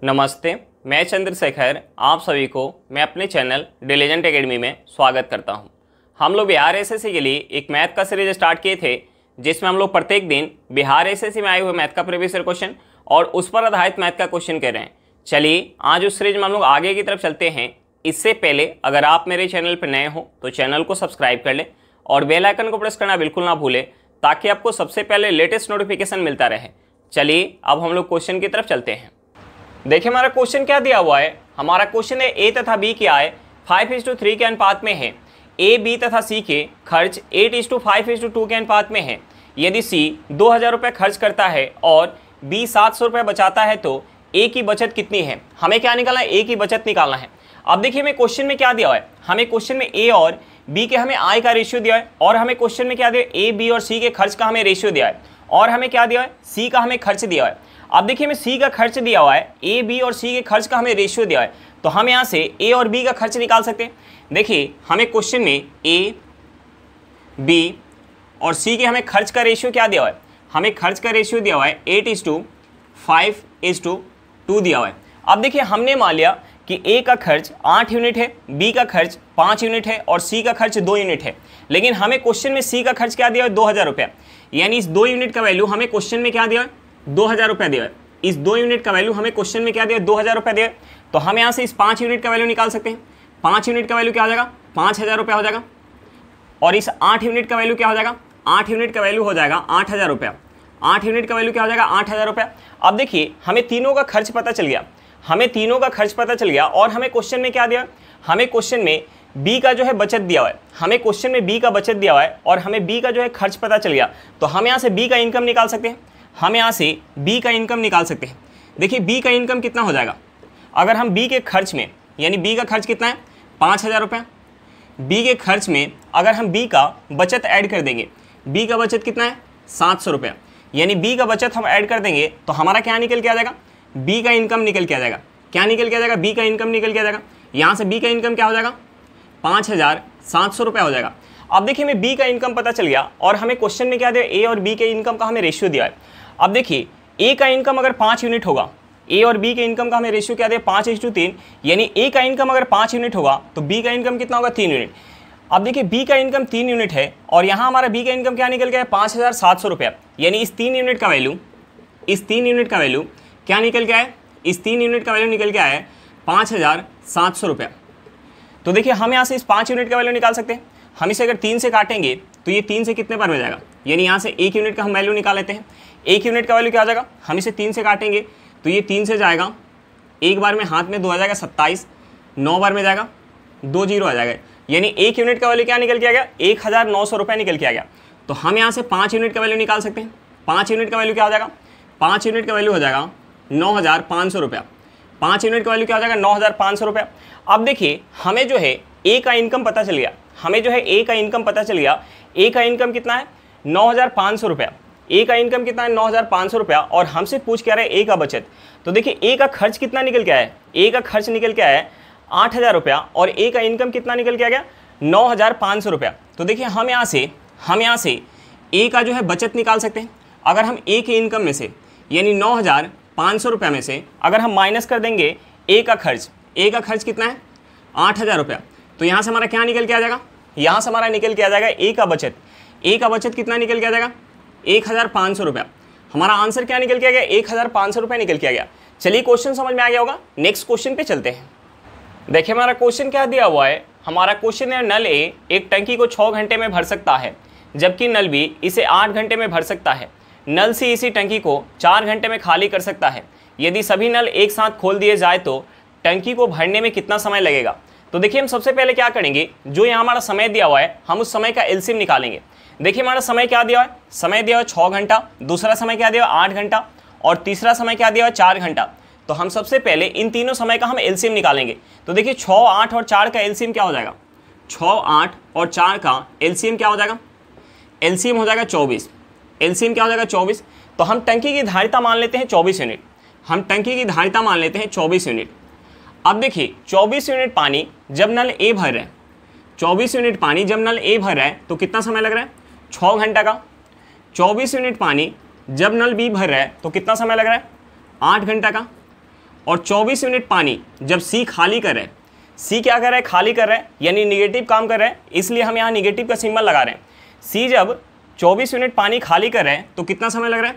नमस्ते, मैं चंद्रशेखर आप सभी को मैं अपने चैनल डिलीजेंट एकेडमी में स्वागत करता हूं। हम लोग बिहार एसएससी के लिए एक मैथ का सीरीज स्टार्ट किए थे, जिसमें हम लोग प्रत्येक दिन बिहार एसएससी में आए हुए मैथ का प्रीवियस ईयर क्वेश्चन और उस पर आधारित मैथ का क्वेश्चन कर रहे हैं। चलिए आज उस सीरीज में हम लोग आगे की तरफ चलते हैं। इससे पहले अगर आप मेरे चैनल पर नए हो तो चैनल को सब्सक्राइब कर लें और बेल आइकन को प्रेस करना बिल्कुल ना भूलें, ताकि आपको सबसे पहले लेटेस्ट नोटिफिकेशन मिलता रहे। चलिए अब हम लोग क्वेश्चन की तरफ चलते हैं। देखिए हमारा क्वेश्चन क्या दिया हुआ है। हमारा क्वेश्चन है ए तथा बी क्या है 5:3 के अनुपात में है। ए बी तथा सी के खर्च 8:5:2 के अनुपात में है। यदि सी 2000 रुपये खर्च करता है और बी 700 रुपये बचाता है तो ए की बचत कितनी है। हमें क्या निकालना है, ए की बचत निकालना है। अब देखिए हमें क्वेश्चन में क्या दिया हुआ है, हमें क्वेश्चन में ए और बी के हमें आय का रेशियो दिया है, और हमें क्वेश्चन में क्या दिया है, ए बी और सी के खर्च का हमें रेशियो दिया है, और हमें क्या दिया है, सी का हमें खर्च दिया है। अब देखिए हमें सी का खर्च दिया हुआ है, ए बी और सी के खर्च का हमें रेशियो दिया है, तो हम यहाँ से ए और बी का खर्च निकाल सकते हैं। देखिए हमें क्वेश्चन में ए बी और सी के हमें खर्च का रेशियो क्या दिया हुआ है, हमें खर्च का रेशियो दिया हुआ है 8:5:2 दिया हुआ है। अब देखिए हमने मान लिया कि ए का खर्च 8 यूनिट है, बी का खर्च 5 यूनिट है और सी का खर्च 2 यूनिट है। लेकिन हमें क्वेश्चन में सी का खर्च क्या दिया है, 2000 रुपये, यानी इस 2 यूनिट का वैल्यू हमें क्वेश्चन में क्या दिया है, 2000 रुपये दिया है। इस 2 यूनिट का वैल्यू हमें क्वेश्चन में क्या दिया है, 2000 रुपये दिया है। तो हम यहाँ से इस 5 यूनिट का वैल्यू निकाल सकते हैं। 5 यूनिट का वैल्यू क्या हो जाएगा, 5000 रुपये हो जाएगा। और इस 8 यूनिट का वैल्यू क्या हो जाएगा, 8 यूनिट का वैल्यू हो जाएगा 8000 रुपये। 8 यूनिट का वैल्यू क्या हो जाएगा, 8000 रुपये। अब देखिए हमें तीनों का खर्च पता चल गया, हमें तीनों का खर्च पता चल गया। और हमें क्वेश्चन में क्या दिया, हमें क्वेश्चन में बी का जो है बचत दिया हुआ है, हमें क्वेश्चन में बी का बचत दिया हुआ है, और हमें बी का जो है खर्च पता चल गया। तो हम यहाँ से बी का इनकम निकाल सकते हैं, हम यहाँ से बी का इनकम निकाल सकते हैं। देखिए बी का इनकम कितना हो जाएगा, अगर हम बी के खर्च में, यानी बी का खर्च कितना है 5000 रुपये, बी के खर्च में अगर हम बी का बचत ऐड कर देंगे, बी का बचत कितना है 700 रुपये, यानी बी का बचत हम ऐड कर देंगे तो हमारा क्या निकल के आ जाएगा, बी का इनकम निकल के आ जाएगा। क्या निकल के आ जाएगा, बी का इनकम निकल के आ जाएगा। यहाँ से बी का इनकम क्या हो जाएगा, 5700 रुपये हो जाएगा। अब देखिए हमें बी का इनकम पता चल गया, और हमें क्वेश्चन में क्या दिया, ए और बी के इनकम का हमें रेशियो दिया है। अब देखिए ए का इनकम अगर 5 यूनिट होगा, ए और बी के इनकम का हमें रेशियो क्या दिया 5:3, यानी ए का इनकम अगर 5 यूनिट होगा तो बी का इनकम कितना होगा 3 यूनिट। अब देखिए बी का इनकम 3 यूनिट है, और यहाँ हमारा बी का इनकम क्या निकल गया है 5700 रुपये, यानी इस 3 यूनिट का वैल्यू, इस 3 यूनिट का वैल्यू क्या निकल के आया, इस 3 यूनिट का वैल्यू निकल के आया है 5700 रुपये। तो देखिए हम यहाँ से इस 5 यूनिट का वैल्यू निकाल सकते हैं। हम इसे अगर 3 से काटेंगे तो ये 3 से कितने बार में जाएगा, यानी यहाँ से 1 यूनिट का हम वैल्यू निकाल लेते हैं। 1 यूनिट का वैल्यू क्या आ जाएगा, हम इसे 3 से काटेंगे तो ये 3 से जाएगा, एक बार में हाथ में 2 आ जाएगा 27, 9 बार में जाएगा 2 जीरो आ जाएगा, यानी 1 यूनिट का वैल्यू क्या निकल के आ गया 1900 रुपये निकल के आ गया। तो हम यहाँ से 5 यूनिट का वैल्यू निकाल सकते हैं। 5 यूनिट का वैल्यू क्या हो जाएगा, 5 यूनिट का वैल्यू हो जाएगा 9500 रुपये। 5 यूनिट का वैल्यू क्या हो जाएगा 9500 रुपये। अब देखिए हमें जो है ए का इनकम पता चल गया, हमें जो है ए का इनकम पता चल गया। ए का इनकम कितना है 9500 रुपया, ए का इनकम कितना है 9500 रुपया, और हमसे पूछ क्या रहा है ए का बचत। तो देखिए ए का खर्च कितना निकल के आया है, ए का खर्च निकल के आया है 8000 रुपया, और ए का इनकम कितना निकल के आ गया 9500 रुपया। तो देखिए हम यहाँ से ए का जो है बचत निकाल सकते हैं। अगर हम ए के इनकम में से, यानी 9500 रुपये में से अगर हम माइनस कर देंगे ए का खर्च, ए का खर्च कितना है 8000 रुपया, तो यहाँ से हमारा क्या निकल के आ जाएगा, यहाँ से हमारा निकल के आ जाएगा ए का बचत। ए का बचत कितना निकल के आ जाएगा 1500 रुपया। हमारा आंसर क्या निकल के आ गया 1500 रुपये निकल के आ गया। चलिए क्वेश्चन समझ में आ गया होगा, नेक्स्ट क्वेश्चन पे चलते हैं। देखिए हमारा क्वेश्चन क्या दिया हुआ है, हमारा क्वेश्चन है नल ए एक टंकी को 6 घंटे में भर सकता है, जबकि नल बी इसे 8 घंटे में भर सकता है। नल सी इसी टंकी को 4 घंटे में खाली कर सकता है। यदि सभी नल एक साथ खोल दिए जाए तो टंकी को भरने में कितना समय लगेगा। तो देखिए हम सबसे पहले क्या करेंगे, जो यहाँ हमारा समय दिया हुआ है हम उस समय का एलसीएम निकालेंगे। देखिए हमारा समय क्या दिया हुआ है, समय दिया हुआ है 6 घंटा, दूसरा समय क्या दिया हुआ है 8 घंटा, और तीसरा समय क्या दिया हुआ है 4 घंटा। तो हम सबसे पहले इन तीनों समय का हम एलसीएम निकालेंगे। तो देखिए 6, 8 और 4 का एलसीएम क्या हो जाएगा, 6, 8 और 4 का एलसीएम क्या हो जाएगा, एलसीएम हो जाएगा 24। एलसीएम क्या हो जाएगा 24। तो हम टंकी की धारिता मान लेते हैं 24 यूनिट, हम टंकी की धारिता मान लेते हैं 24 यूनिट। अब देखिए 24 यूनिट पानी जब नल ए भर रहा है, 24 यूनिट पानी जब नल ए भर रहा है तो कितना समय लग रहा है 6 घंटा का। 24 यूनिट पानी जब नल बी भर रहा है तो कितना समय लग रहा है 8 घंटा का। और 24 यूनिट पानी जब सी खाली कर रहा है, सी क्या कर रहा है, खाली कर रहा है, यानी निगेटिव काम कर रहा है, इसलिए हम यहाँ निगेटिव का सिंबल लगा रहे हैं। सी जब 24 यूनिट पानी खाली कर रहे हैं तो कितना समय लग रहा है,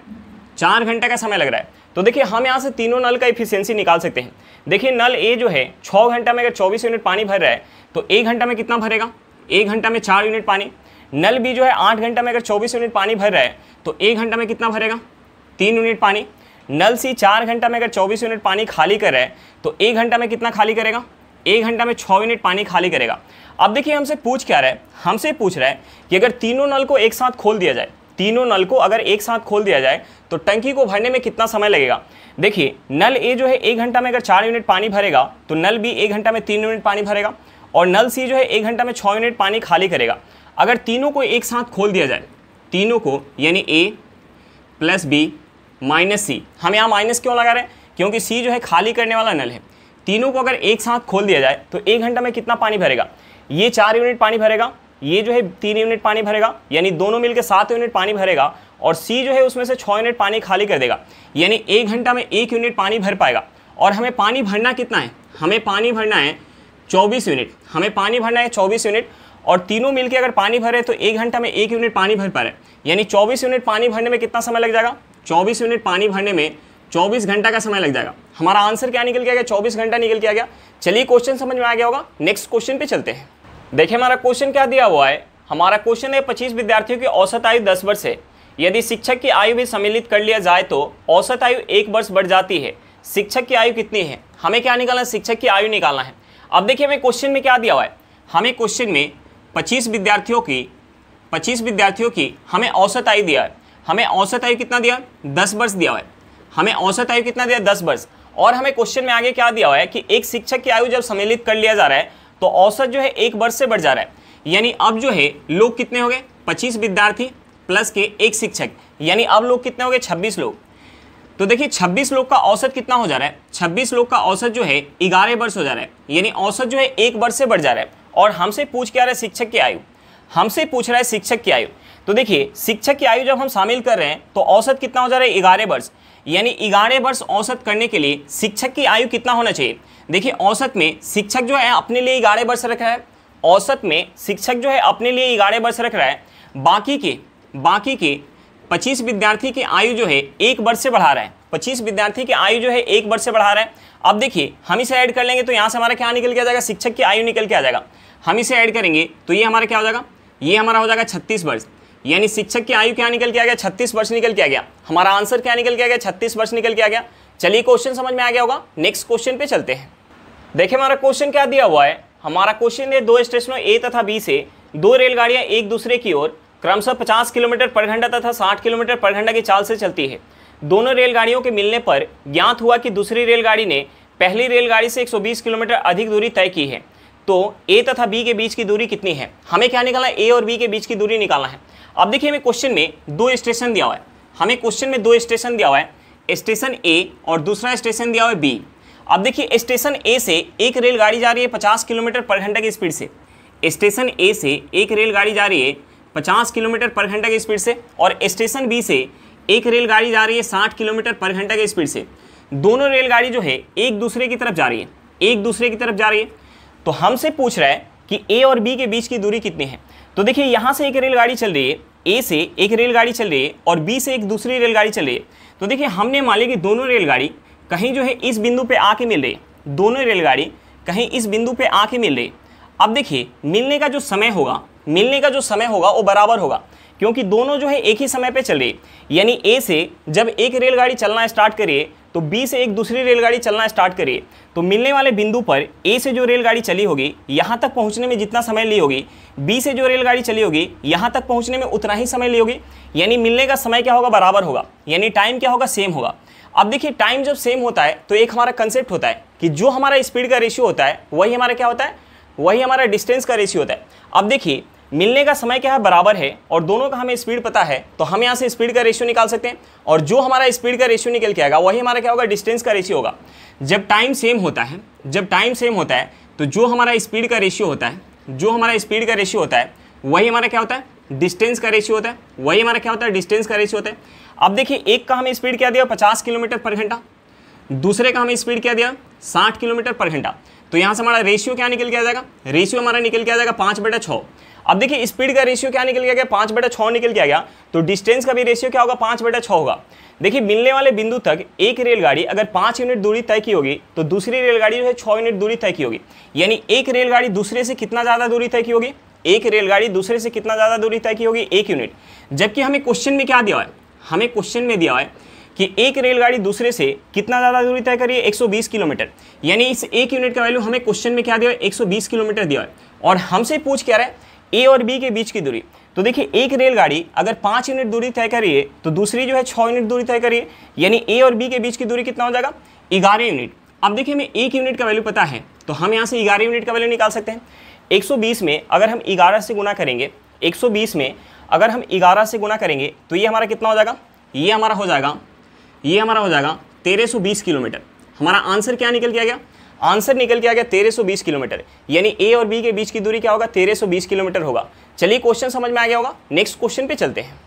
4 घंटे का समय लग रहा है। तो देखिए हम यहाँ से तीनों नल का इफिशियंसी निकाल सकते हैं। देखिए नल ए जो है 6 घंटा में अगर 24 यूनिट पानी भर रहा है तो 1 घंटा में कितना भरेगा, 1 घंटा में 4 यूनिट पानी। नल बी जो है 8 घंटा में अगर 24 यूनिट पानी भर रहा है तो 1 घंटा में कितना भरेगा, 3 यूनिट पानी। नल सी 4 घंटा में अगर 24 यूनिट पानी खाली कर रहा है तो 1 घंटा में कितना खाली करेगा, 1 घंटा में 6 यूनिट पानी खाली करेगा। अब देखिए हमसे पूछ क्या रहा है, हमसे पूछ रहा है कि अगर तीनों नल को एक साथ खोल दिया जाए, तीनों नल को अगर एक साथ खोल दिया जाए तो टंकी को भरने में कितना समय लगेगा। देखिए नल ए जो है 1 घंटा में अगर 4 यूनिट पानी भरेगा तो नल बी 1 घंटा में 3 यूनिट पानी भरेगा और नल सी जो है 1 घंटा में 6 यूनिट पानी खाली करेगा। अगर तीनों को एक साथ खोल दिया जाए, तीनों को यानी ए प्लस बी माइनस सी, हम यहाँ माइनस क्यों लगा रहे हैं, क्योंकि सी जो है खाली करने वाला नल है। तीनों को अगर एक साथ खोल दिया जाए तो 1 घंटा में कितना पानी भरेगा, ये 4 यूनिट पानी भरेगा, ये जो है 3 यूनिट पानी भरेगा, यानी दोनों मिलकर 7 यूनिट पानी भरेगा और सी जो है उसमें से 6 यूनिट पानी खाली कर देगा, यानी 1 घंटा में 1 यूनिट पानी भर पाएगा। और हमें पानी भरना कितना है, हमें पानी भरना है 24 यूनिट, हमें पानी भरना है 24 यूनिट और तीनों मिलकर अगर पानी भरे तो 1 घंटा में 1 यूनिट पानी भर पा रहे, यानी 24 यूनिट पानी भरने में कितना समय लग जाएगा, 24 यूनिट पानी भरने में 24 घंटा का समय लग जाएगा। हमारा आंसर क्या निकल के आ गया, 24 घंटा निकल के आ गया। चलिए क्वेश्चन समझ में आ गया होगा, नेक्स्ट क्वेश्चन पे चलते हैं। देखिए हमारा क्वेश्चन क्या दिया हुआ है, हमारा क्वेश्चन है 25 विद्यार्थियों की औसत आयु 10 वर्ष है। यदि शिक्षक की आयु भी सम्मिलित कर लिया जाए तो औसत आयु 1 वर्ष बढ़ जाती है। शिक्षक की आयु कितनी है, हमें क्या निकालना है, शिक्षक की आयु निकालना है। अब देखिए हमें क्वेश्चन में क्या दिया हुआ है, हमें क्वेश्चन में 25 विद्यार्थियों की हमें औसत आयु दिया है। हमें औसत आयु कितना दिया, 10 वर्ष दिया हुआ है। हमें औसत आयु कितना दिया, 10 वर्ष। और हमें क्वेश्चन में आगे क्या दिया हुआ है कि एक शिक्षक की आयु जब सम्मिलित कर लिया जा रहा है तो औसत जो है 1 वर्ष से बढ़ जा रहा है। यानी अब जो है लोग कितने हो गए, 25 विद्यार्थी प्लस के एक शिक्षक, यानी अब लोग कितने हो गए, 26 लोग। तो देखिए 26 लोग का औसत कितना हो जा रहा है, 26 लोग का औसत जो है 11 वर्ष हो जा रहा है, यानी औसत जो है 1 वर्ष से बढ़ जा रहा है। और हमसे पूछ क्या रहा है, शिक्षक की आयु, हमसे पूछ रहा है शिक्षक की आयु। तो देखिए शिक्षक की आयु जब हम शामिल कर रहे हैं तो औसत कितना हो जा रहा है, 11 वर्ष, यानी 11 वर्ष औसत करने के लिए शिक्षक की आयु कितना होना चाहिए। देखिए औसत में शिक्षक जो है अपने लिए 11 वर्ष रख रहा है, औसत में शिक्षक जो है अपने लिए 11 वर्ष रख रहा है, बाकी के 25 विद्यार्थी की आयु जो है 1 वर्ष से बढ़ा रहा है, 25 विद्यार्थी की आयु जो है 1 वर्ष से बढ़ा रहा है। अब देखिए हम इसे ऐड कर लेंगे तो यहाँ से हमारा क्या निकल के आ जाएगा, शिक्षक की आयु निकल के आ जाएगा। हम इसे ऐड करेंगे तो ये हमारा क्या हो जाएगा, ये हमारा हो जाएगा 36 वर्ष, यानी शिक्षक की आयु क्या निकल के आ गया, 36 वर्ष निकल के आ गया। हमारा आंसर क्या निकल के आ गया, 36 वर्ष निकल के आ गया। चलिए क्वेश्चन समझ में आ गया होगा, नेक्स्ट क्वेश्चन पे चलते हैं। देखिए हमारा क्वेश्चन क्या दिया हुआ है, हमारा क्वेश्चन है 2 स्टेशनों ए तथा बी से 2 रेलगाड़ियां एक दूसरे की ओर क्रमशः 50 किलोमीटर पर घंटा तथा 60 किलोमीटर पर घंटा की चाल से चलती है। दोनों रेलगाड़ियों के मिलने पर ज्ञात हुआ कि दूसरी रेलगाड़ी ने पहली रेलगाड़ी से 120 किलोमीटर अधिक दूरी तय की है, तो ए तथा बी के बीच की दूरी कितनी है। हमें क्या निकालना है, ए और बी के बीच की दूरी निकालना है। अब देखिए हमें क्वेश्चन में 2 स्टेशन दिया हुआ है, हमें क्वेश्चन में 2 स्टेशन दिया हुआ है, स्टेशन ए और दूसरा स्टेशन दिया हुआ है बी। अब देखिए स्टेशन ए से एक रेलगाड़ी जा रही है 50 किलोमीटर पर घंटा की स्पीड से, स्टेशन ए से एक रेलगाड़ी जा रही है 50 किलोमीटर पर घंटा की स्पीड से और स्टेशन बी से एक रेलगाड़ी जा रही है 60 किलोमीटर पर घंटा की स्पीड से। दोनों रेलगाड़ी जो है एक दूसरे की तरफ जा रही है, एक दूसरे की तरफ जा रही है। तो हमसे पूछ रहा है कि ए और बी के बीच की दूरी कितनी है। तो देखिए यहाँ से एक रेलगाड़ी चल रही है, ए से एक रेलगाड़ी चल रही है और बी से एक दूसरी रेलगाड़ी चल रही है। तो देखिए हमने मान लिया कि दोनों रेलगाड़ी कहीं जो है इस बिंदु पे आके मिल रही है, दोनों रेलगाड़ी कहीं इस बिंदु पे आके मिल रही है। अब देखिए मिलने का जो समय होगा वो बराबर होगा, क्योंकि दोनों जो है एक ही समय पे चल रही है। यानी ए से जब एक रेलगाड़ी चलना स्टार्ट करिए तो बी से एक दूसरी रेलगाड़ी चलना स्टार्ट करिए, तो मिलने वाले बिंदु पर ए से जो रेलगाड़ी चली होगी यहाँ तक पहुँचने में जितना समय ली होगी, बी से जो रेलगाड़ी चली होगी यहाँ तक पहुँचने में उतना ही समय ली होगी। यानी मिलने का समय क्या होगा, बराबर होगा, यानी टाइम क्या होगा, सेम होगा। अब देखिए टाइम जब सेम होता है तो एक हमारा कंसेप्ट होता है कि जो हमारा स्पीड का रेशियो होता है वही हमारा क्या होता है, वही हमारा डिस्टेंस का रेशियो होता है। अब देखिए मिलने का समय क्या है, बराबर है, और दोनों का हमें स्पीड पता है, तो हम यहाँ से स्पीड का रेशियो निकाल सकते हैं और जो हमारा स्पीड का रेशियो निकल के आएगा वही हमारा क्या होगा, डिस्टेंस का रेशियो होगा। जब टाइम सेम होता है तो जो हमारा स्पीड का रेशियो होता है वही हमारा क्या होता है, डिस्टेंस का रेशियो होता है, वही हमारा क्या होता है, डिस्टेंस का रेशियो होता है। अब देखिए एक का हमें स्पीड क्या दिया, 50 किलोमीटर पर घंटा, दूसरे का हमें स्पीड क्या दिया, 60 किलोमीटर पर घंटा। तो यहाँ से हमारा रेशियो क्या निकल के आ जाएगा, रेशियो हमारा निकल के आ जाएगा 5/6। अब देखिए स्पीड का रेशियो क्या निकल के आ गया, 5/6 निकल के आ गया। तो डिस्टेंस का भी रेशियो क्या होगा, 5/6 होगा। देखिए मिलने वाले बिंदु तक एक रेलगाड़ी अगर 5 यूनिट दूरी तय की होगी तो दूसरी रेलगाड़ी जो है 6 यूनिट दूरी तय की होगी। यानी एक रेलगाड़ी दूसरे से कितना ज़्यादा दूरी तय की होगी, एक रेलगाड़ी दूसरे से कितना ज़्यादा दूरी तय की होगी, 1 यूनिट। जबकि हमें क्वेश्चन में क्या दिया है, हमें क्वेश्चन में दिया है कि एक रेलगाड़ी दूसरे से कितना ज़्यादा दूरी तय करिए, 120 किलोमीटर। यानी इस 1 यूनिट का वैल्यू हमें क्वेश्चन में क्या दिया है, 120 किलोमीटर दिया है। और हमसे पूछ क्या रहा है, ए और बी के बीच की दूरी। तो देखिए एक रेलगाड़ी अगर 5 यूनिट दूरी तय करिए तो दूसरी जो है 6 यूनिट दूरी तय करिए। यानी ए और बी के बीच की दूरी कितना हो जाएगा, 11 यूनिट। अब देखिए हमें 1 यूनिट का वैल्यू पता है तो हम यहाँ से 11 यूनिट का वैल्यू निकाल सकते हैं। 120 में अगर हम 11 से गुना करेंगे, 120 में अगर हम 11 से गुना करेंगे तो ये हमारा कितना हो जाएगा, ये हमारा हो जाएगा 1320 किलोमीटर। हमारा आंसर क्या निकल के आ गया, आंसर निकल के आ गया 1320 किलोमीटर। यानी ए और बी के बीच की दूरी क्या होगा, 1320 किलोमीटर होगा। चलिए क्वेश्चन समझ में आ गया होगा, नेक्स्ट क्वेश्चन पे चलते हैं।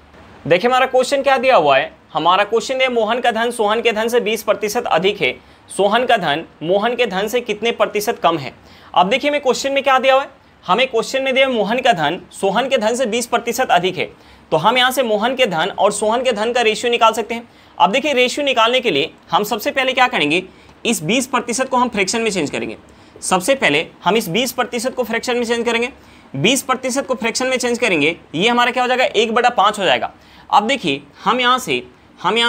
देखिए हमारा क्वेश्चन क्या दिया हुआ है, हमारा क्वेश्चन है मोहन का धन सोहन के धन से 20% अधिक है, सोहन का धन मोहन के धन से कितने प्रतिशत कम है। अब देखिए हमें क्वेश्चन में क्या दिया हुआ है, हमें क्वेश्चन में दिया मोहन का धन सोहन के धन से 20% अधिक है। तो हम यहाँ से मोहन के धन और सोहन के धन का रेशियो निकाल सकते हैं। अब देखिए रेशियो निकालने के लिए हम सबसे पहले क्या करेंगे, इस 20% को हम फ्रैक्शन में चेंज करेंगे। सबसे पहले हम इस 20% को फ्रैक्शन में चेंज करेंगे, 20% को फ्रैक्शन में चेंज करेंगे, ये हमारा क्या हो जाएगा, 1/5 हो जाएगा। अब देखिए हम यहाँ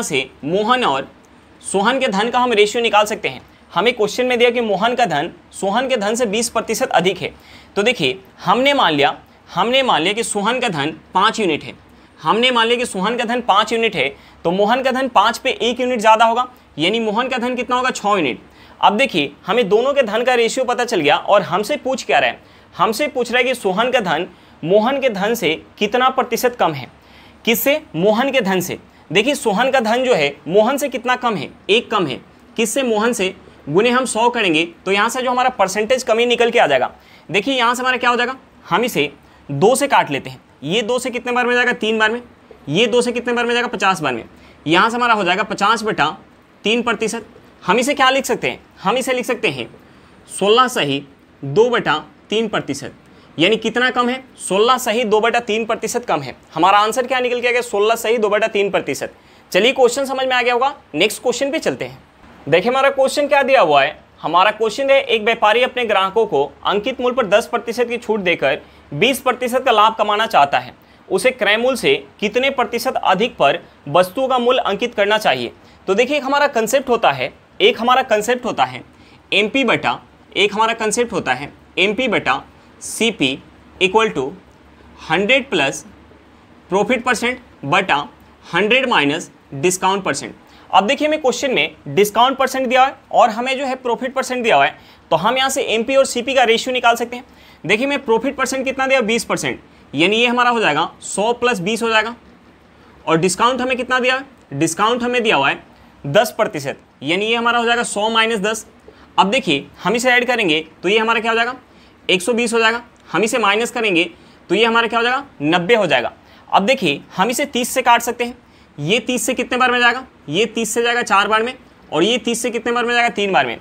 से मोहन और सोहन के धन का हम रेशियो निकाल सकते हैं। हमें क्वेश्चन में दिया कि मोहन का धन सोहन के धन से 20% अधिक है। तो देखिए हमने मान लिया कि सोहन का धन 5 यूनिट है। हमने मान लिया कि सोहन का धन 5 यूनिट है तो मोहन का धन 5 पे 1 यूनिट ज़्यादा होगा, यानी मोहन का धन कितना होगा, 6 यूनिट। अब देखिए हमें दोनों के धन का रेशियो पता चल गया और हमसे पूछ क्या रहा है, हमसे पूछ रहा है कि सोहन का धन मोहन के धन से कितना प्रतिशत कम है। किससे, मोहन के धन से। देखिए सोहन का धन जो है मोहन से कितना कम है, 1 कम है। किससे, मोहन से। गुने हम 100 करेंगे तो यहाँ से जो हमारा परसेंटेज कमी निकल के आ जाएगा। देखिए यहाँ से हमारा क्या हो जाएगा, हम इसे 2 से काट लेते हैं। ये 2 से कितने बार में जाएगा, 3 बार में। ये 2 से कितने बार में जाएगा, 50 बार में। यहाँ से हमारा हो जाएगा 50/3%। हम इसे क्या लिख सकते हैं, हम इसे लिख सकते हैं 16 सही 2/3%। यानी कितना कम है, 16 सही 2/3% कम है। हमारा आंसर क्या निकल के आ गया, 16 सही 2/3%। चलिए क्वेश्चन समझ में आ गया होगा, नेक्स्ट क्वेश्चन पे चलते हैं। देखिए हमारा क्वेश्चन क्या दिया हुआ है, हमारा क्वेश्चन है एक व्यापारी अपने ग्राहकों को अंकित मूल्य पर 10% की छूट देकर 20% का लाभ कमाना चाहता है। उसे क्रय मूल्य से कितने प्रतिशत अधिक पर वस्तु का मूल्य अंकित करना चाहिए। तो देखिए एक हमारा कंसेप्ट होता है, MP बटा CP equal to 100 plus profit percent बटा 100 माइनस डिस्काउंट परसेंट। अब देखिए हमें क्वेश्चन में डिस्काउंट परसेंट दिया है और हमें जो है प्रॉफिट परसेंट दिया हुआ है, तो हम यहाँ से MP और CP का रेशियो निकाल सकते हैं। देखिए मैं प्रॉफिट परसेंट कितना दिया, 20%, यानी ये हमारा हो जाएगा 100 प्लस 20 हो जाएगा। और डिस्काउंट हमें कितना दिया है, डिस्काउंट हमें दिया हुआ है 10%, यानी ये हमारा हो जाएगा 100 माइनस 10। अब देखिए हम इसे ऐड करेंगे तो ये हमारा क्या हो जाएगा, 120 हो जाएगा। हम इसे माइनस करेंगे तो ये हमारा क्या हो जाएगा, 90 हो जाएगा। अब देखिए हम इसे 30 से काट सकते हैं। ये 30 से कितने बार में जाएगा, ये 30 से जाएगा 4 बार में, और ये 30 से कितने बार में जाएगा, 3 बार में।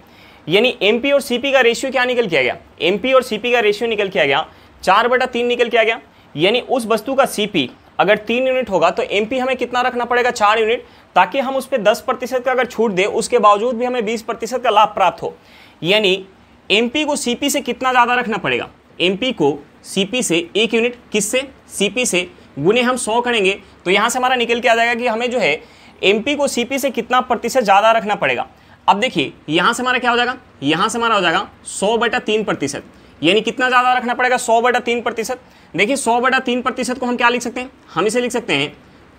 यानी MP और CP का रेशियो क्या निकल के आ गया, MP और CP का रेशियो निकल के आ गया 4/3 निकल के आ गया। यानी उस वस्तु का CP अगर 3 यूनिट होगा तो MP हमें कितना रखना पड़ेगा, 4 यूनिट, ताकि हम उस पर 10% का अगर छूट दे उसके बावजूद भी हमें 20% का लाभ प्राप्त हो। यानी MP को CP से कितना ज़्यादा रखना पड़ेगा, MP को CP से 1 यूनिट, किससे, CP से। गुने हम 100 करेंगे तो यहाँ से हमारा निकल के आ जाएगा कि हमें जो है MP को CP से कितना प्रतिशत ज़्यादा रखना पड़ेगा। अब देखिए यहाँ से हमारा क्या हो जाएगा, यहाँ से हमारा हो जाएगा 100/3%, यानी कितना ज़्यादा रखना पड़ेगा, 100/3%। देखिए 100/3% को हम क्या लिख सकते हैं, हम इसे लिख सकते हैं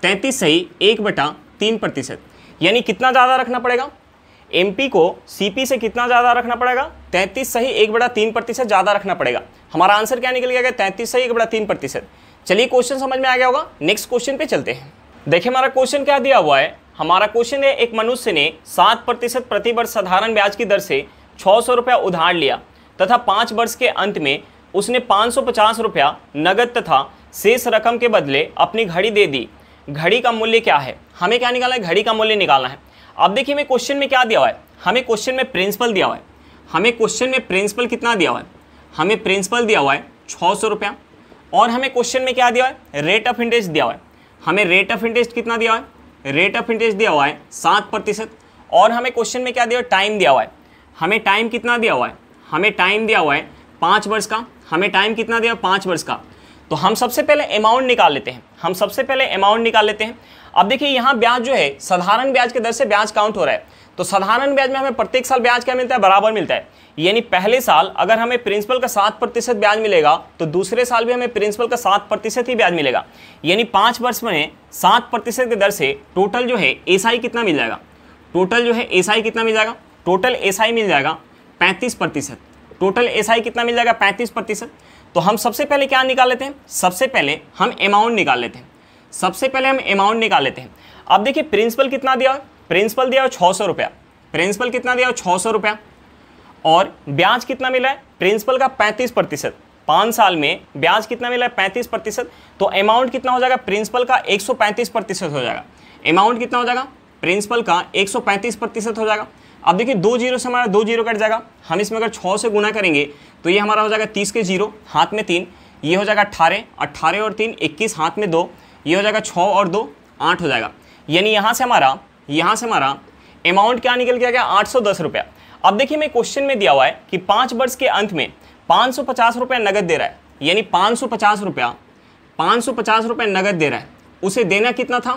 33 सही 1/3%। यानी कितना ज़्यादा रखना पड़ेगा, MP को CP से कितना ज़्यादा रखना पड़ेगा, 33 सही 1/3% ज़्यादा रखना पड़ेगा। हमारा आंसर क्या निकल गया, 33 सही 1/3%। चलिए क्वेश्चन समझ में आ गया होगा, नेक्स्ट क्वेश्चन पे चलते हैं। देखिए हमारा क्वेश्चन क्या दिया हुआ है, हमारा क्वेश्चन है एक मनुष्य ने 7% प्रति वर्ष साधारण ब्याज की दर से 600 रुपया उधार लिया तथा 5 वर्ष के अंत में उसने 550 रुपया नगद तथा शेष रकम के बदले अपनी घड़ी दे दी। घड़ी का मूल्य क्या है, हमें क्या निकालना है, घड़ी का मूल्य निकालना है। अब देखिए मैं क्वेश्चन में क्या दिया हुआ है, हमें क्वेश्चन में प्रिंसिपल दिया हुआ है, हमें क्वेश्चन में प्रिंसिपल कितना दिया हुआ है, हमें प्रिंसिपल दिया हुआ है 600 रुपया, और हमें क्वेश्चन में क्या दिया हुआ है, रेट ऑफ इंटरेस्ट दिया हुआ है। हमें रेट ऑफ इंटरेस्ट कितना दिया हुआ है, रेट ऑफ इंटरेस्ट दिया हुआ है 7%, और हमें क्वेश्चन में क्या दिया हुआ है, टाइम दिया हुआ है। हमें टाइम कितना दिया हुआ है, हमें टाइम दिया हुआ है 5 वर्ष का, हमें टाइम कितना दिया 5 वर्ष का। तो हम सबसे पहले अमाउंट निकाल लेते हैं, हम सबसे पहले अमाउंट निकाल लेते हैं। अब देखिए यहाँ ब्याज जो है साधारण ब्याज के दर से ब्याज काउंट हो रहा है, तो साधारण ब्याज में हमें प्रत्येक साल ब्याज क्या मिलता है, बराबर मिलता है। यानी पहले साल अगर हमें प्रिंसिपल का 7% ब्याज मिलेगा तो दूसरे साल भी हमें प्रिंसिपल का 7% ही ब्याज मिलेगा। यानी 5 वर्ष में 7% के दर से टोटल जो है एसआई कितना मिल जाएगा, टोटल जो है एसआई कितना मिल जाएगा, टोटल एसआई मिल जाएगा 35%। टोटल एसआई कितना मिल जाएगा 35%। तो हम सबसे पहले क्या निकाल लेते हैं, सबसे पहले हम अमाउंट निकाल लेते हैं, सबसे पहले हम अमाउंट निकाल लेते हैं। अब देखिए प्रिंसिपल कितना दिया, प्रिंसिपल दिया 600 रुपया, प्रिंसिपल कितना दिया 600 रुपया, और ब्याज कितना मिला है प्रिंसिपल का 35%। 5 साल में ब्याज कितना मिला है 35%, तो अमाउंट कितना हो जाएगा प्रिंसिपल का 135% हो जाएगा। अमाउंट कितना हो जाएगा प्रिंसिपल का 135% हो जाएगा। अब देखिए 2 जीरो से हमारा 2 जीरो कट जाएगा, हम इसमें अगर 6 से गुना करेंगे तो ये हमारा हो जाएगा 30 के 0, हाथ में 3, ये हो जाएगा 18, 18 और 3 21, हाथ में 2, ये हो जाएगा 6 और 2 8 हो जाएगा। यानी यहाँ से हमारा अमाउंट क्या निकल के आ गया 810 रुपया। अब देखिए मैं क्वेश्चन में दिया हुआ है कि 5 वर्ष के अंत में 550 रुपया नगद दे रहा है, यानी 550 रुपया नगद दे रहा है। उसे देना कितना था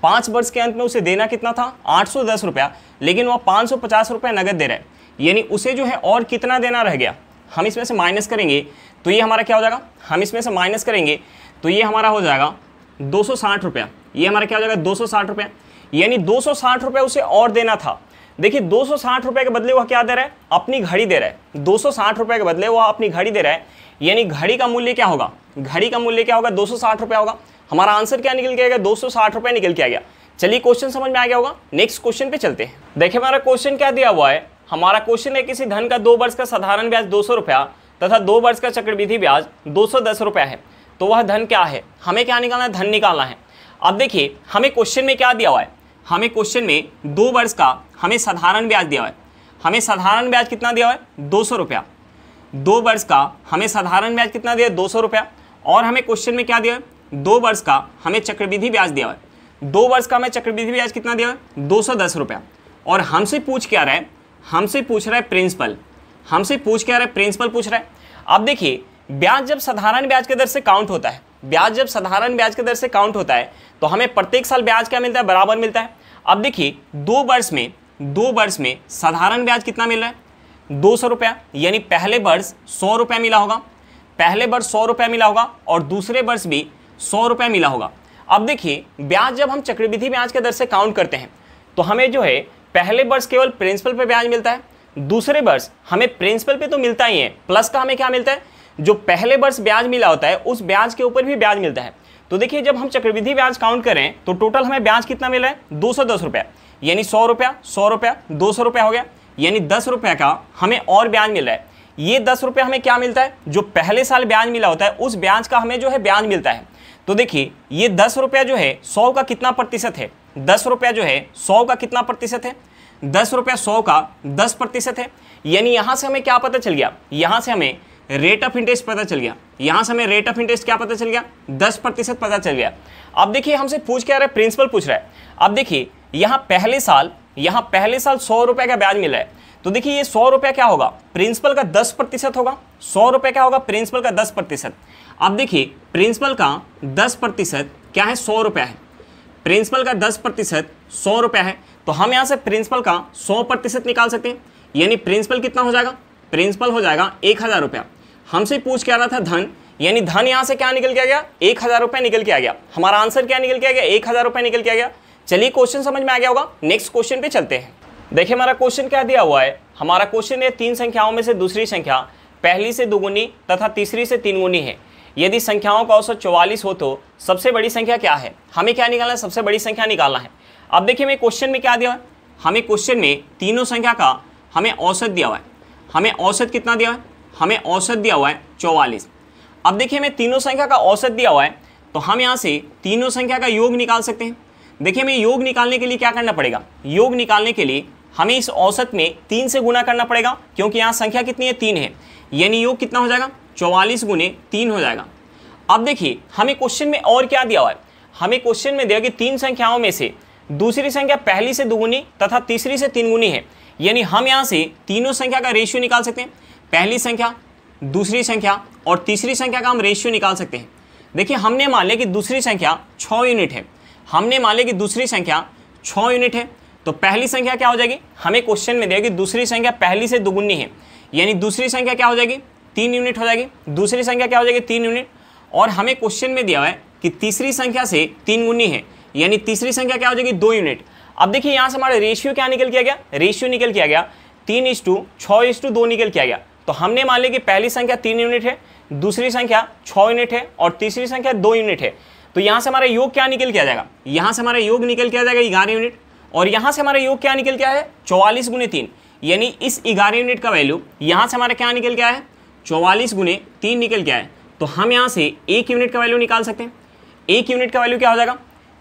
5 वर्ष के अंत में, उसे देना कितना था 810 रुपया, लेकिन वह 550 रुपया नगद दे रहा है। यानी उसे जो है और कितना देना रह गया, हम इसमें से माइनस करेंगे तो ये हमारा क्या हो जाएगा, हम इसमें से माइनस करेंगे तो ये हमारा हो जाएगा 260 रुपया। ये हमारा क्या हो जाएगा 260 रुपया, यानी 260 रुपया उसे और देना था। देखिए 260 रुपये के बदले वह क्या दे रहा है, अपनी घड़ी दे रहा है। 260 रुपये के बदले वह अपनी घड़ी दे रहा है, यानी घड़ी का मूल्य क्या होगा, घड़ी का मूल्य क्या होगा 260 रुपया होगा। हमारा आंसर क्या निकल के आएगा 260 रुपये निकल के आ गया। चलिए क्वेश्चन समझ में आ गया होगा, नेक्स्ट क्वेश्चन पे चलते हैं। देखिए हमारा क्वेश्चन क्या दिया हुआ है, हमारा क्वेश्चन है किसी धन का 2 वर्ष का साधारण ब्याज 200 रुपया तथा 2 वर्ष का चक्रवृद्धि ब्याज 210 रुपया है, तो वह धन क्या है, हमें क्या निकालना है, धन निकालना है। अब देखिए हमें क्वेश्चन में क्या दिया हुआ है, हमें क्वेश्चन में 2 वर्ष का हमें साधारण ब्याज दिया हुआ है, हमें साधारण ब्याज कितना दिया हुआ है 200 रुपया। 2 वर्ष का हमें साधारण ब्याज कितना दिया है 200 रुपया, और हमें क्वेश्चन में क्या दिया है 2 वर्ष का हमें चक्रवृद्धि ब्याज दिया हुआ है। 2 वर्ष का हमें चक्रवृद्धि ब्याज कितना दिया है 210 रुपया, और हमसे पूछ क्या रहा है, हमसे पूछ रहा है प्रिंसिपल, हमसे पूछ क्या रहा है प्रिंसिपल पूछ रहा है। अब देखिए ब्याज जब साधारण ब्याज के दर से काउंट होता है, ब्याज जब साधारण ब्याज के दर से काउंट होता है तो हमें प्रत्येक साल ब्याज क्या मिलता है, बराबर मिलता है। अब देखिए 2 वर्ष में साधारण ब्याज कितना मिल रहा है 200 रुपया, यानी पहले वर्ष 100 रुपया मिला होगा, पहले वर्ष 100 रुपया मिला होगा और दूसरे वर्ष भी 100 रुपया मिला होगा। अब देखिए ब्याज जब हम चक्रवृद्धि ब्याज के दर से काउंट करते हैं तो हमें जो है पहले वर्ष केवल प्रिंसिपल पे ब्याज मिलता है, दूसरे वर्ष हमें प्रिंसिपल पे तो मिलता ही है, प्लस का हमें क्या मिलता है, जो पहले वर्ष ब्याज मिला होता है उस ब्याज के ऊपर भी ब्याज मिलता है। तो देखिए जब हम चक्रवृद्धि ब्याज काउंट करें तो टोटल हमें ब्याज कितना मिल रहा है 210 रुपया, यानी 100 रुपया 100 रुपया 200 रुपया हो गया, यानी 10 रुपये का हमें और ब्याज मिल रहा है। ये 10 रुपये हमें क्या मिलता है, जो पहले साल ब्याज मिला होता है उस ब्याज का हमें जो है ब्याज मिलता है। तो देखिए ये 10 रुपया जो है 100 का कितना प्रतिशत है, 10 रुपया जो है 100 का कितना प्रतिशत है, 10 रुपया 100 का 10% है। यानी यहाँ से हमें क्या पता चल गया, यहाँ से हमें रेट ऑफ इंटरेस्ट पता चल गया, यहाँ से हमें रेट ऑफ इंटरेस्ट क्या पता चल गया 10% पता चल गया। अब देखिए हमसे पूछ क्या रहा है, प्रिंसिपल पूछ रहा है। अब देखिए यहाँ पहले साल 100 रुपये का ब्याज मिला है, तो देखिए ये 100 रुपया क्या होगा, प्रिंसिपल का 10% होगा। 100 रुपये क्या होगा, प्रिंसिपल का 10%। अब देखिए प्रिंसिपल का 10% क्या है 100 रुपया है, प्रिंसिपल का 10% 100 रुपया है, तो हम यहाँ से प्रिंसिपल का 100% निकाल सकते हैं। यानी प्रिंसिपल कितना हो जाएगा, प्रिंसिपल हो जाएगा 1000 रुपया। हमसे पूछ क्या रहा था धन, यानी धन यहाँ से क्या निकल के आ गया 1000 रुपया निकल के आ गया। हमारा आंसर क्या निकल के आ गया 1000 रुपया निकल के आ गया। चलिए क्वेश्चन समझ में आ गया होगा, नेक्स्ट क्वेश्चन पे चलते हैं। देखिए हमारा क्वेश्चन क्या दिया हुआ है, हमारा क्वेश्चन है 3 संख्याओं में से दूसरी संख्या पहली से दुगुनी तथा तीसरी से 3 गुनी है। यदि संख्याओं का औसत 44 हो तो सबसे बड़ी संख्या क्या है। हमें क्या निकालना है, सबसे बड़ी संख्या निकालना है। अब देखिए हमें क्वेश्चन में क्या दिया है, हमें क्वेश्चन में तीनों संख्या का हमें औसत दिया हुआ है। हमें औसत कितना दिया है, हमें औसत दिया हुआ है 44। अब देखिए हमें तीनों संख्या का औसत दिया हुआ है, तो हम यहाँ से तीनों संख्या का योग निकाल सकते हैं। देखिए हमें योग निकालने के लिए क्या करना पड़ेगा, योग निकालने के लिए हमें इस औसत में 3 से गुना करना पड़ेगा, क्योंकि यहाँ संख्या कितनी है, 3 है, यानी योग कितना हो जाएगा, 44 गुने 3 हो जाएगा। अब देखिए हमें क्वेश्चन में और क्या दिया हुआ है, हमें क्वेश्चन में दिया कि 3 संख्याओं में से दूसरी संख्या पहली से दुगुनी तथा तीसरी से 3 गुनी है, यानी हम यहाँ से तीनों संख्या का रेशियो निकाल सकते हैं। पहली संख्या, दूसरी संख्या और तीसरी संख्या का हम रेशियो निकाल सकते हैं। देखिए हमने मान लिया कि दूसरी संख्या 6 यूनिट है, हमने मान लिया कि दूसरी संख्या 6 यूनिट है, तो पहली संख्या क्या हो जाएगी, हमें क्वेश्चन में दिया कि दूसरी संख्या पहली से दुगुनी है, यानी दूसरी संख्या क्या हो जाएगी, 3 यूनिट हो जाएगी। दूसरी संख्या क्या हो जाएगी, 3 यूनिट। और हमें क्वेश्चन में दिया हुआ है कि तीसरी संख्या से 3 गुनी है, यानी तीसरी संख्या क्या हो जाएगी, 2 यूनिट। अब देखिए यहाँ से हमारा रेशियो क्या निकल के आ गया, रेशियो निकल के आ गया 3:6:2 निकल के आ गया। तो हमने मान लिया कि पहली संख्या 3 यूनिट है, दूसरी संख्या 6 यूनिट है और तीसरी संख्या 2 यूनिट है। तो यहाँ से हमारा योग क्या निकल के आ जाएगा, यहाँ से हमारा योग निकल के आ जाएगा 11 यूनिट, और यहाँ से हमारा योग क्या निकल के आया है, 44 गुने 3, यानी इस 11 यूनिट का वैल्यू यहाँ से हमारा क्या निकल के आया है, 44 गुने 3 निकल के आया है। तो हम यहाँ से 1 यूनिट का वैल्यू निकाल सकते हैं। 1 यूनिट का वैल्यू क्या हो जाएगा,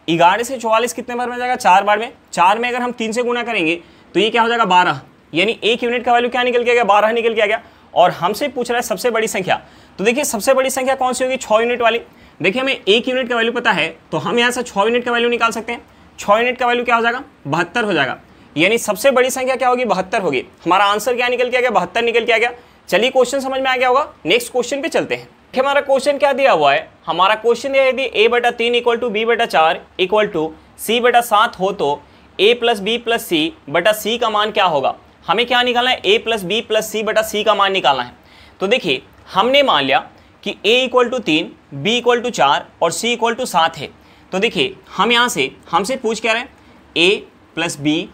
11 से 44 कितने बार में जाएगा, 4 बार में। 4 में अगर हम 3 से गुना करेंगे तो ये क्या हो जाएगा, 12, यानी 1 यूनिट का वैल्यू क्या निकल के आ गया, 12 निकल के आ गया। और हमसे पूछ रहा है सबसे बड़ी संख्या, तो देखिए सबसे बड़ी संख्या कौन सी होगी, 6 यूनिट वाली। देखिए हमें 1 यूनिट का वैल्यू पता है, तो हम यहाँ से 6 यूनिट का वैल्यू निकाल सकते हैं। 6 यूनिट का वैल्यू क्या हो जाएगा, 72 हो जाएगा, यानी सबसे बड़ी संख्या क्या होगी, 72 होगी। हमारा आंसर क्या निकल के आ गया, 72 निकल के आ गया। चलिए क्वेश्चन समझ में आ गया होगा, नेक्स्ट क्वेश्चन पे चलते हैं। हमारा क्वेश्चन क्या दिया हुआ है, हमारा क्वेश्चन है यदि a/3 = b/4 = c/7 हो तो a + b + c/c का मान क्या होगा। हमें क्या निकालना है, a + b + c/c का मान निकालना है। तो देखिए हमने मान लिया कि a = 3, b = 4 और c = 7 है। तो देखिए हम यहाँ से हमसे पूछ क्या रहे हैं, a + b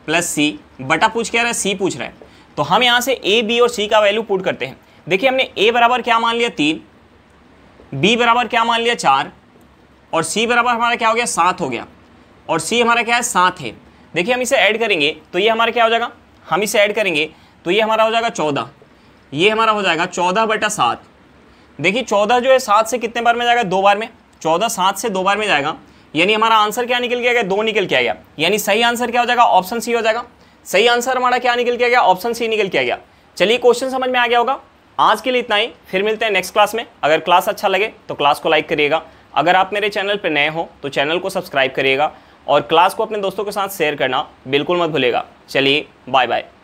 + c बटा पूछ क्या रहा है, c पूछ रहा है। तो हम यहाँ से a, b और c का वैल्यू पुट करते हैं। देखिए हमने a बराबर क्या मान लिया, 3, b बराबर क्या मान लिया, 4 और c बराबर हमारा क्या हो गया, 7 हो गया, और c हमारा क्या है, 7 है। देखिए हम इसे ऐड करेंगे तो ये हमारा क्या हो जाएगा, हम इसे ऐड करेंगे तो ये हमारा हो जाएगा 14, ये हमारा हो जाएगा 14/7। देखिए 14 जो है 7 से कितने बार में जाएगा, 2 बार में। 14 7 से 2 बार में जाएगा, यानी हमारा आंसर क्या निकल के आ गया, 2 निकल के आ गया। यानी सही आंसर क्या हो जाएगा, ऑप्शन सी हो जाएगा। सही आंसर हमारा क्या निकल के आ गया, ऑप्शन सी निकल के आ गया। चलिए क्वेश्चन समझ में आ गया होगा। आज के लिए इतना ही, फिर मिलते हैं नेक्स्ट क्लास में। अगर क्लास अच्छा लगे तो क्लास को लाइक करिएगा। अगर आप मेरे चैनल पर नए हो तो चैनल को सब्सक्राइब करिएगा और क्लास को अपने दोस्तों के साथ शेयर करना बिल्कुल मत भूलिएगा। चलिए बाय बाय।